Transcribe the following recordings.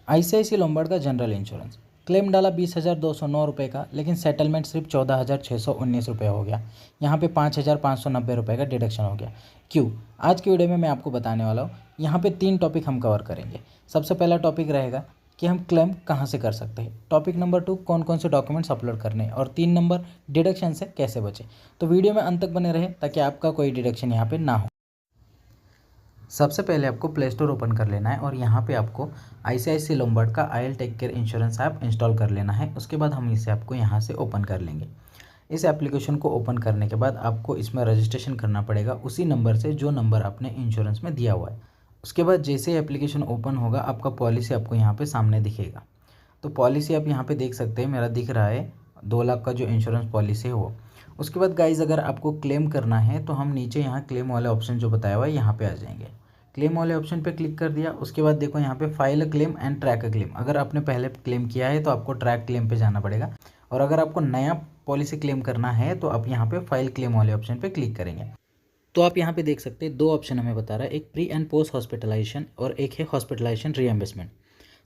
ICIC Lombard का general insurance claim डाला 20,209 का, लेकिन सेटलमेंट सिर्फ 14,619 हो गया। यहाँ पे 5,590 रुपये का डिडक्शन हो गया। क्यों? आज की वीडियो में मैं आपको बताने वाला हूँ। यहाँ पे 3 टॉपिक हम कवर करेंगे। सबसे पहला टॉपिक रहेगा कि हम क्लेम कहाँ से कर सकते हैं। टॉपिक नंबर 2, कौन कौन से डॉक्यूमेंट्स अपलोड करने हैं। और 3 नंबर, डिडक्शन से कैसे बचे। तो वीडियो में अंत तक बने रहे ताकि आपका कोई डिडक्शन यहाँ पे ना हो। सबसे पहले आपको प्ले स्टोर ओपन कर लेना है और यहाँ पे आपको आईसीआईसी लोम्बार्ड का I take care insurance app install कर लेना है। उसके बाद हम इसे आपको यहाँ से ओपन कर लेंगे। इस एप्लीकेशन को ओपन करने के बाद आपको इसमें रजिस्ट्रेशन करना पड़ेगा उसी नंबर से जो नंबर आपने इंश्योरेंस में दिया हुआ है। उसके बाद जैसे ही एप्लीकेशन ओपन होगा आपका पॉलिसी आपको यहाँ पे सामने दिखेगा। तो पॉलिसी आप यहाँ पे देख सकते हैं, मेरा दिख रहा है 2 लाख का जो इंश्योरेंस पॉलिसी है वो। उसके बाद गाइज अगर आपको क्लेम करना है तो हम नीचे यहाँ क्लेम वाले ऑप्शन जो बताया हुआ है यहाँ पे आ जाएंगे। क्लेम वाले ऑप्शन पे क्लिक कर दिया। उसके बाद देखो यहाँ पे file a claim and track a claim. अगर आपने पहले क्लेम किया है तो आपको ट्रैक क्लेम पे जाना पड़ेगा, और अगर आपको नया पॉलिसी क्लेम करना है तो आप यहाँ पे फाइल क्लेम वाले ऑप्शन पे क्लिक करेंगे। तो आप यहाँ पे देख सकते हैं 2 ऑप्शन हमें बता रहा है, एक प्री एंड पोस्ट हॉस्पिटलाइजेशन और एक है हॉस्पिटलाइजेशन रीएम्बर्समेंट।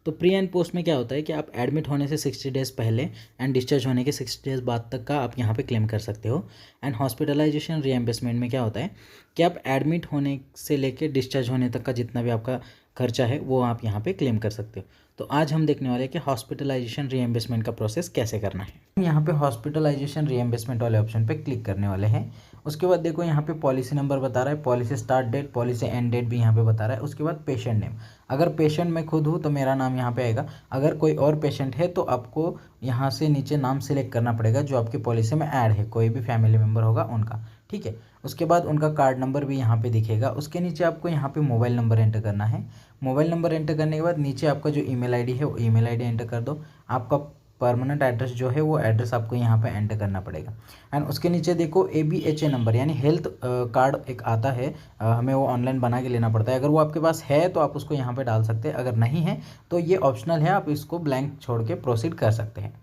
तो प्री एंड पोस्ट में क्या होता है कि आप एडमिट होने से 60 डेज़ पहले एंड डिस्चार्ज होने के 60 डेज़ बाद तक का आप यहाँ पे क्लेम कर सकते हो। एंड हॉस्पिटलाइजेशन रीएम्बर्समेंट में क्या होता है कि आप एडमिट होने से लेके डिस्चार्ज होने तक का जितना भी आपका खर्चा है वो आप यहाँ पे क्लेम कर सकते हो। तो आज हम देखने वाले हैं कि हॉस्पिटलाइजेशन रीएम्बर्समेंट का प्रोसेस कैसे करना है। हम यहाँ पे हॉस्पिटलाइजेशन रीएम्बर्समेंट वाले ऑप्शन पे क्लिक करने वाले हैं। उसके बाद देखो यहाँ पे पॉलिसी नंबर बता रहा है, policy start date, policy end date भी यहाँ पे बता रहा है। उसके बाद पेशेंट नेम, अगर पेशेंट मैं खुद हूँ तो मेरा नाम यहाँ पे आएगा। अगर कोई और पेशेंट है तो आपको यहाँ से नीचे नाम सिलेक्ट करना पड़ेगा जो आपकी पॉलिसी में ऐड है, कोई भी फैमिली मेम्बर होगा उनका, ठीक है। उसके बाद उनका कार्ड नंबर भी यहाँ पे दिखेगा। उसके नीचे आपको यहाँ पे मोबाइल नंबर एंटर करना है। मोबाइल नंबर एंटर करने के बाद नीचे आपका जो ईमेल आईडी है वो ईमेल आईडी एंटर कर दो। आपका परमानेंट एड्रेस जो है वो एड्रेस आपको यहाँ पे एंटर करना पड़ेगा। एंड उसके नीचे देखो ABHA नंबर यानी हेल्थ कार्ड एक आता है, हमें वो ऑनलाइन बना के लेना पड़ता है। अगर वो आपके पास है तो आप उसको यहाँ पे डाल सकते हैं, अगर नहीं है तो ये ऑप्शनल है, आप इसको ब्लैंक छोड़ के प्रोसीड कर सकते हैं।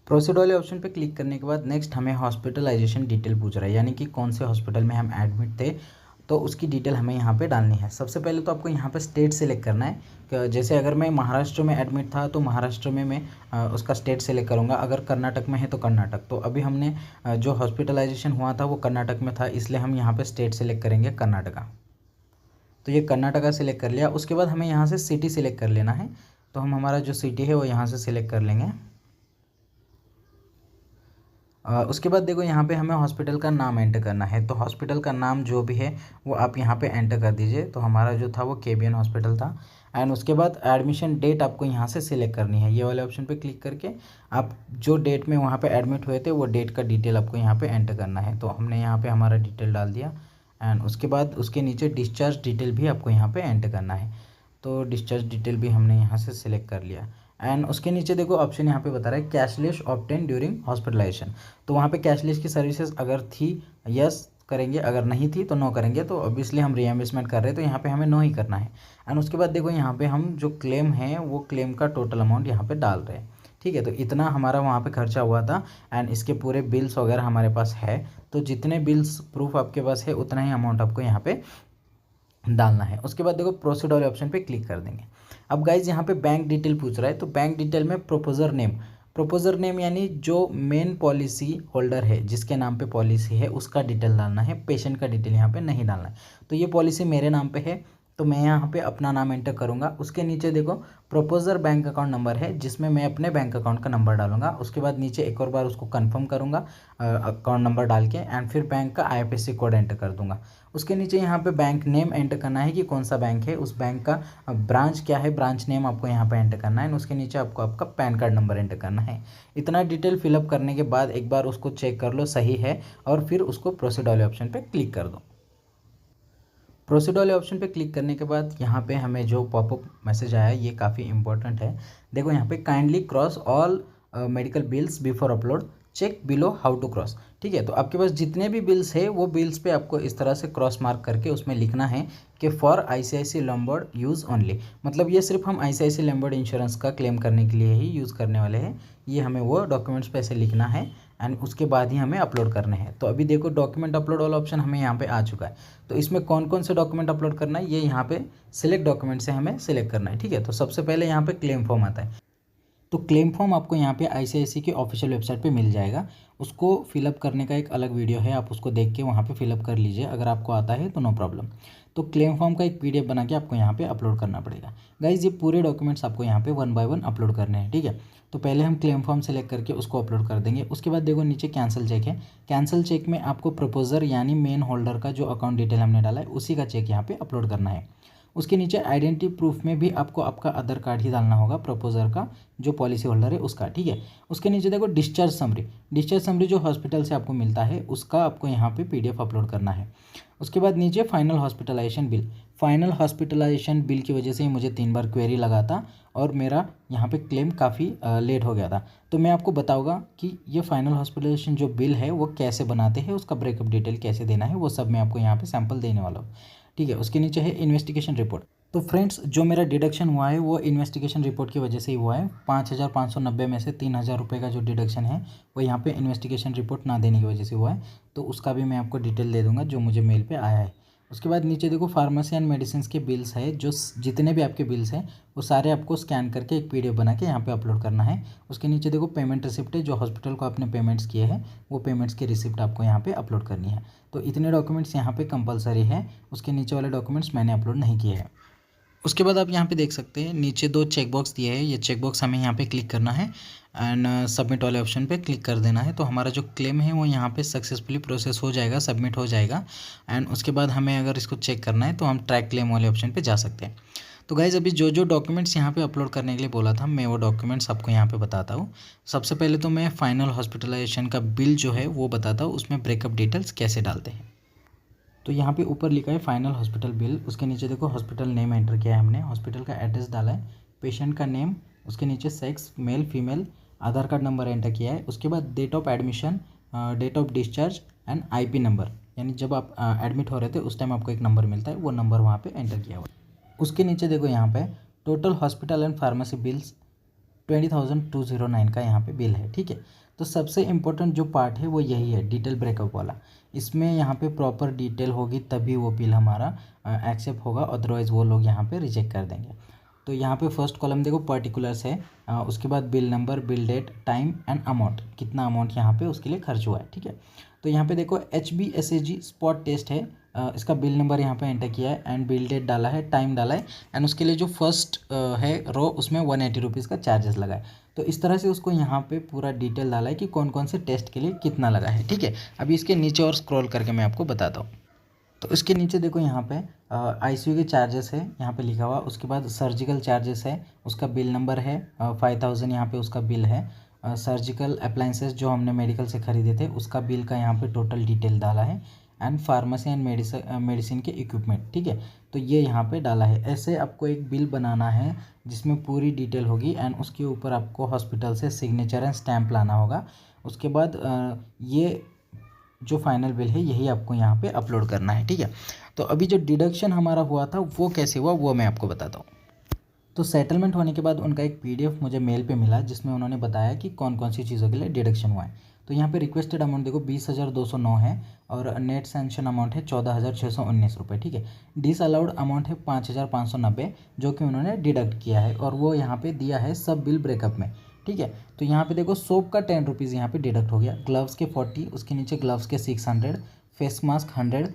प्रोसीड वाले ऑप्शन पे क्लिक करने के बाद नेक्स्ट हमें हॉस्पिटलाइजेशन डिटेल पूछ रहा है, यानी कि कौन से हॉस्पिटल में हम एडमिट थे, तो उसकी डिटेल हमें यहाँ पे डालनी है। सबसे पहले तो आपको यहाँ पे स्टेट सेलेक्ट करना है कि जैसे अगर मैं महाराष्ट्र में एडमिट था तो महाराष्ट्र में मैं उसका स्टेट सेलेक्ट करूँगा। अगर कर्नाटक में है तो कर्नाटक। तो अभी हमने जो हॉस्पिटलाइजेशन हुआ था वो कर्नाटक में था, इसलिए हम यहाँ पर स्टेट सेलेक्ट करेंगे कर्नाटका। तो ये कर्नाटका सेलेक्ट कर लिया। उसके बाद हमें यहाँ से सिटी सेलेक्ट कर लेना है। तो हम हमारा जो सिटी है वो यहाँ से सिलेक्ट कर लेंगे। उसके बाद देखो यहाँ पे हमें हॉस्पिटल का नाम एंटर करना है। तो हॉस्पिटल का नाम जो भी है वो आप यहाँ पे एंटर कर दीजिए। तो हमारा जो था वो KBN हॉस्पिटल था। एंड उसके बाद एडमिशन डेट आपको यहाँ से सिलेक्ट करनी है। ये वाले ऑप्शन पे क्लिक करके आप जो डेट में वहाँ पे एडमिट हुए थे वो डेट का डिटेल आपको यहाँ पे एंटर करना है। तो हमने यहाँ पे हमारा डिटेल डाल दिया। एंड उसके बाद उसके नीचे डिस्चार्ज डिटेल भी आपको यहाँ पर एंटर करना है। तो डिस्चार्ज डिटेल भी हमने यहाँ से सिलेक्ट कर लिया। एंड उसके नीचे देखो ऑप्शन यहाँ पे बता रहा है कैशलेस ऑब्टेन ड्यूरिंग हॉस्पिटलाइजेशन। तो वहाँ पे कैशलेस की सर्विसेज अगर थी यस करेंगे, अगर नहीं थी तो नो करेंगे। तो ऑब्वियसली हम रीएम्बर्समेंट कर रहे हैं तो यहाँ पे हमें नो ही करना है। एंड उसके बाद देखो यहाँ पे हम जो क्लेम है वो क्लेम का टोटल अमाउंट यहाँ पे डाल रहे हैं, ठीक है। तो इतना हमारा वहाँ पे खर्चा हुआ था एंड इसके पूरे बिल्स वगैरह हमारे पास है। तो जितने बिल्स प्रूफ आपके पास है उतना ही अमाउंट आपको यहाँ पे डालना है। उसके बाद देखो प्रोसीड वाले ऑप्शन पे क्लिक कर देंगे। अब गाइज यहाँ पे बैंक डिटेल पूछ रहा है। तो बैंक डिटेल में प्रोपोजर नेम यानी जो मेन पॉलिसी होल्डर है जिसके नाम पे पॉलिसी है उसका डिटेल डालना है। पेशेंट का डिटेल यहाँ पे नहीं डालना है। तो ये पॉलिसी मेरे नाम पे है तो मैं यहाँ पे अपना नाम एंटर करूँगा। उसके नीचे देखो प्रोपोजर बैंक अकाउंट नंबर है जिसमें मैं अपने बैंक अकाउंट का नंबर डालूंगा। उसके बाद नीचे एक और बार उसको कंफर्म करूँगा अकाउंट नंबर डाल के, एंड फिर बैंक का IFSC कोड एंटर कर दूंगा। उसके नीचे यहाँ पे बैंक नेम एंटर करना है कि कौन सा बैंक है, उस बैंक का ब्रांच क्या है, ब्रांच नेम आपको यहाँ पे एंटर करना है। उसके नीचे आपको आपका पैन कार्ड नंबर एंटर करना है। इतना डिटेल फिलअप करने के बाद एक बार उसको चेक कर लो सही है और फिर उसको प्रोसीड वाले ऑप्शन पे क्लिक कर दो। प्रोसीड वाले ऑप्शन पे क्लिक करने के बाद यहाँ पे हमें जो पॉपअप मैसेज आया ये काफ़ी इंपॉर्टेंट है। देखो यहाँ पे kindly cross all medical bills before upload, check below how to cross, ठीक है। तो आपके पास जितने भी बिल्स है वो बिल्स पे आपको इस तरह से क्रॉस मार्क करके उसमें लिखना है कि for ICICI Lombard use only. मतलब ये सिर्फ हम ICICI लोम्बार्ड इंश्योरेंस का क्लेम करने के लिए ही यूज़ करने वाले हैं। ये हमें वो डॉक्यूमेंट्स पे ऐसे लिखना है एंड उसके बाद ही हमें अपलोड करने हैं। तो अभी देखो डॉक्यूमेंट अपलोड वाला ऑप्शन हमें यहाँ पे आ चुका है। तो इसमें कौन कौन से डॉक्यूमेंट अपलोड करना है ये यहाँ पे सिलेक्ट डॉक्यूमेंट से हमें सिलेक्ट करना है, ठीक है। तो सबसे पहले यहाँ पे क्लेम फॉर्म आता है। तो क्लेम फॉर्म आपको यहाँ पे आईसीआईसीआई की ऑफिशियल वेबसाइट पे मिल जाएगा। उसको फिलअप करने का एक अलग वीडियो है, आप उसको देख के वहाँ पे फिलअप कर लीजिए, अगर आपको आता है तो नो प्रॉब्लम। तो क्लेम फॉर्म का एक पीडीएफ बना के आपको यहाँ पे अपलोड करना पड़ेगा। गाइज ये पूरे डॉक्यूमेंट्स आपको यहाँ पे 1 बाय 1 अपलोड करने हैं, ठीक है। तो पहले हम क्लेम फॉर्म सेलेक्ट करके उसको अपलोड कर देंगे। उसके बाद देखो नीचे कैंसिल चेक है। कैंसिल चेक में आपको प्रपोजर यानी मेन होल्डर का जो अकाउंट डिटेल हमने डाला है उसी का चेक यहाँ पे अपलोड करना है। उसके नीचे आइडेंटिटी प्रूफ में भी आपको आपका आधार कार्ड ही डालना होगा, प्रपोजर का जो पॉलिसी होल्डर है उसका, ठीक है। उसके नीचे देखो डिस्चार्ज समरी जो हॉस्पिटल से आपको मिलता है उसका आपको यहाँ पे पीडीएफ अपलोड करना है। उसके बाद नीचे फाइनल हॉस्पिटलाइजेशन बिल की वजह से ही मुझे 3 बार क्वेरी लगा था और मेरा यहाँ पे क्लेम काफ़ी लेट हो गया था। तो मैं आपको बताऊंगा कि ये फाइनल हॉस्पिटलाइजेशन जो बिल है वो कैसे बनाते हैं, उसका ब्रेकअप डिटेल कैसे देना है, वो सब मैं आपको यहाँ पे सैंपल देने वाला हूँ, ठीक है। उसके नीचे है इन्वेस्टिगेशन रिपोर्ट। तो फ्रेंड्स जो मेरा डिडक्शन हुआ है वो इन्वेस्टिगेशन रिपोर्ट की वजह से ही हुआ है। 5,590 में से 3,000 रुपये का जो डिडक्शन है वो यहाँ पे इन्वेस्टिगेशन रिपोर्ट ना देने की वजह से हुआ है। तो उसका भी मैं आपको डिटेल दे दूंगा जो मुझे मेल पे आया है। उसके बाद नीचे देखो फार्मेसी एंड मेडिसिन के बिल्स है, जो जितने भी आपके बिल्स हैं वो सारे आपको स्कैन करके एक पीडीएफ बना के यहाँ पे अपलोड करना है। उसके नीचे देखो पेमेंट रिसिप्ट है, जो हॉस्पिटल को आपने पेमेंट्स किए हैं वो पेमेंट्स की रिसिप्ट आपको यहाँ पे अपलोड करनी है। तो इतने डॉक्यूमेंट्स यहाँ पे कंपलसरी है। उसके नीचे वाले डॉक्यूमेंट्स मैंने अपलोड नहीं किए हैं। उसके बाद आप यहाँ पे देख सकते हैं नीचे 2 चेकबॉक्स दिए हैं। ये चेकबॉक्स हमें यहाँ पे क्लिक करना है एंड सबमिट वाले ऑप्शन पे क्लिक कर देना है। तो हमारा जो क्लेम है वो यहाँ पे सक्सेसफुली प्रोसेस हो जाएगा, सबमिट हो जाएगा। एंड उसके बाद हमें अगर इसको चेक करना है तो हम ट्रैक क्लेम वाले ऑप्शन पे जा सकते हैं। तो गाइज़ अभी जो जो डॉक्यूमेंट्स यहाँ पे अपलोड करने के लिए बोला था मैं वो डॉक्यूमेंट्स आपको यहाँ पे बताता हूँ। सबसे पहले तो मैं फाइनल हॉस्पिटलाइजेशन का बिल जो है वो बताता हूँ, उसमें ब्रेकअप डिटेल्स कैसे डालते हैं। तो यहाँ पे ऊपर लिखा है फाइनल हॉस्पिटल बिल। उसके नीचे देखो हॉस्पिटल नेम एंटर किया है हमने, हॉस्पिटल का एड्रेस डाला है, पेशेंट का नेम, उसके नीचे sex male female, Aadhaar card number enter किया है। उसके बाद date of admission, date of discharge and IP number, यानी जब आप एडमिट हो रहे थे उस टाइम आपको एक नंबर मिलता है, वो नंबर वहाँ पे एंटर किया हुआ है। उसके नीचे देखो यहाँ पे total hospital and pharmacy bills 20,209 का यहाँ पे बिल है, ठीक है। तो सबसे इम्पोर्टेंट जो पार्ट है वो यही है, डिटेल ब्रेकअप वाला। इसमें यहाँ पे प्रॉपर डिटेल होगी तभी वो बिल हमारा एक्सेप्ट होगा, अदरवाइज़ वो लोग यहाँ पे रिजेक्ट कर देंगे। तो यहाँ पे फर्स्ट कॉलम देखो पर्टिकुलर्स है, उसके बाद bill number, bill date, time and amount, कितना अमाउंट यहाँ पे उसके लिए खर्च हुआ है, ठीक है। तो यहाँ पे देखो HBSAG स्पॉट टेस्ट है, इसका बिल नंबर यहाँ पे एंटर किया है एंड बिल डेट डाला है, टाइम डाला है एंड उसके लिए जो फर्स्ट है रो उसमें 180 रुपीज़ का चार्जेस लगा है। तो इस तरह से उसको यहाँ पे पूरा डिटेल डाला है कि कौन कौन से टेस्ट के लिए कितना लगा है, ठीक है। अभी इसके नीचे और स्क्रॉल करके मैं आपको बताता हूँ। तो इसके नीचे देखो यहाँ पे ICU के चार्जेस है यहाँ पे लिखा हुआ। उसके बाद सर्जिकल चार्जेस है, उसका बिल नंबर है, 5,000 यहाँ पे उसका बिल है। सर्जिकल अप्लाइंसेस जो हमने मेडिकल से ख़रीदे थे उसका बिल का यहाँ पे टोटल डिटेल डाला है एंड फार्मेसी एंड मेडिसिन के इक्विपमेंट, ठीक है। तो ये यहाँ पे डाला है। ऐसे आपको एक बिल बनाना है जिसमें पूरी डिटेल होगी एंड उसके ऊपर आपको हॉस्पिटल से सिग्नेचर एंड स्टैंप लाना होगा। उसके बाद ये जो फाइनल बिल है यही आपको यहाँ पे अपलोड करना है, ठीक है। तो अभी जो डिडक्शन हमारा हुआ था वो कैसे हुआ वो मैं आपको बताता हूँ। तो सेटलमेंट होने के बाद उनका एक PDF मुझे मेल पे मिला जिसमें उन्होंने बताया कि कौन कौन सी चीज़ों के लिए डिडक्शन हुआ है। तो यहाँ पे रिक्वेस्टेड अमाउंट देखो 20,209 है और नेट सैंक्शन अमाउंट है 14,619 रुपये, ठीक है। डिसअलाउड अमाउंट है 5,590 जो कि उन्होंने डिडक्ट किया है और वो यहाँ पे दिया है सब बिल ब्रेकअप में, ठीक है। तो यहाँ पे देखो सोप का 10 रुपीज़ यहाँ पे डिडक्ट हो गया, ग्लव्स के 40, उसके नीचे ग्लव्स के 600, फेस मास्क 100,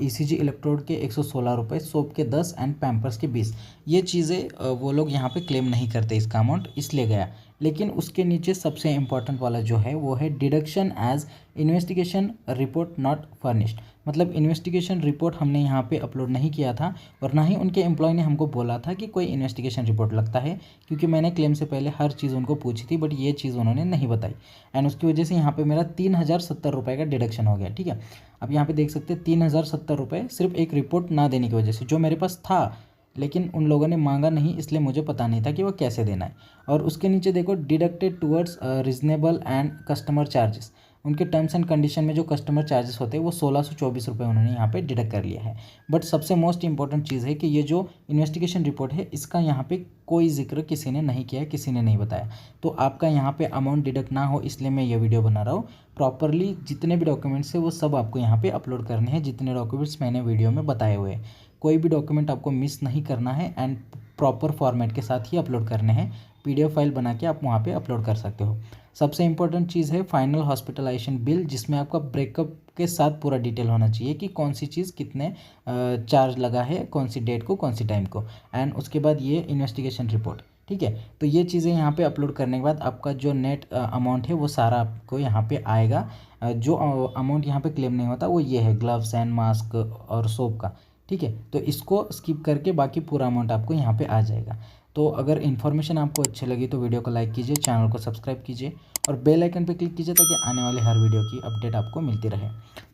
ECG इलेक्ट्रोड के 116 रुपये, सोप के 10 एंड पैम्पर्स के 20। ये चीज़ें वो लोग यहाँ पे क्लेम नहीं करते, इसका अमाउंट इसलिए गया। लेकिन उसके नीचे सबसे इम्पॉर्टेंट वाला जो है वो है deduction as investigation report not furnished. मतलब इन्वेस्टिगेशन रिपोर्ट हमने यहाँ पे अपलोड नहीं किया था और ना ही उनके एम्प्लॉय ने हमको बोला था कि कोई इन्वेस्टिगेशन रिपोर्ट लगता है, क्योंकि मैंने क्लेम से पहले हर चीज़ उनको पूछी थी बट ये चीज़ उन्होंने नहीं बताई एंड उसकी वजह से यहाँ पे मेरा 3,070 रुपये का डिडक्शन हो गया, ठीक है। अब यहाँ पे देख सकते हैं 3,070 रुपये सिर्फ एक रिपोर्ट ना देने की वजह से, जो मेरे पास था लेकिन उन लोगों ने मांगा नहीं इसलिए मुझे पता नहीं था कि वो कैसे देना है। और उसके नीचे देखो deducted towards reasonable and customer charges, उनके टर्म्स एंड कंडीशन में जो कस्टमर चार्जेस होते हैं वो 1624 रुपये उन्होंने यहाँ पे डिडक्ट कर लिया है। बट सबसे मोस्ट इंपॉर्टेंट चीज़ है कि ये जो इन्वेस्टिगेशन रिपोर्ट है इसका यहाँ पे कोई जिक्र किसी ने नहीं किया है, किसी ने नहीं बताया। तो आपका यहाँ पे अमाउंट डिडक्ट ना हो इसलिए मैं ये वीडियो बना रहा हूँ। प्रॉपरली जितने भी डॉक्यूमेंट्स है वो सब आपको यहाँ पे अपलोड करने हैं, जितने डॉक्यूमेंट्स मैंने वीडियो में बताए हुए हैं। कोई भी डॉक्यूमेंट आपको मिस नहीं करना है एंड प्रॉपर फॉर्मेट के साथ ही अपलोड करने हैं। PDF फाइल बना के आप वहाँ पे अपलोड कर सकते हो। सबसे इंपॉर्टेंट चीज़ है फाइनल हॉस्पिटलाइजेशन बिल, जिसमें आपका ब्रेकअप के साथ पूरा डिटेल होना चाहिए कि कौन सी चीज़ कितने चार्ज लगा है, कौन सी डेट को, कौन सी टाइम को, एंड उसके बाद ये इन्वेस्टिगेशन रिपोर्ट। ठीक है, तो ये चीज़ें यहाँ पे अपलोड करने के बाद आपका जो नेट अमाउंट है वो सारा आपको यहाँ पे आएगा। जो अमाउंट यहाँ पे क्लेम नहीं होता वो ये है ग्लव्स एंड मास्क और सोप का। ठीक है, तो इसको स्किप करके बाकी पूरा अमाउंट आपको यहाँ पे आ जाएगा। तो अगर इन्फॉर्मेशन आपको अच्छी लगी तो वीडियो को लाइक कीजिए, चैनल को सब्सक्राइब कीजिए और बेल आइकन पर क्लिक कीजिए ताकि आने वाले हर वीडियो की अपडेट आपको मिलती रहे।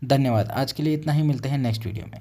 धन्यवाद। आज के लिए इतना ही, मिलते हैं नेक्स्ट वीडियो में।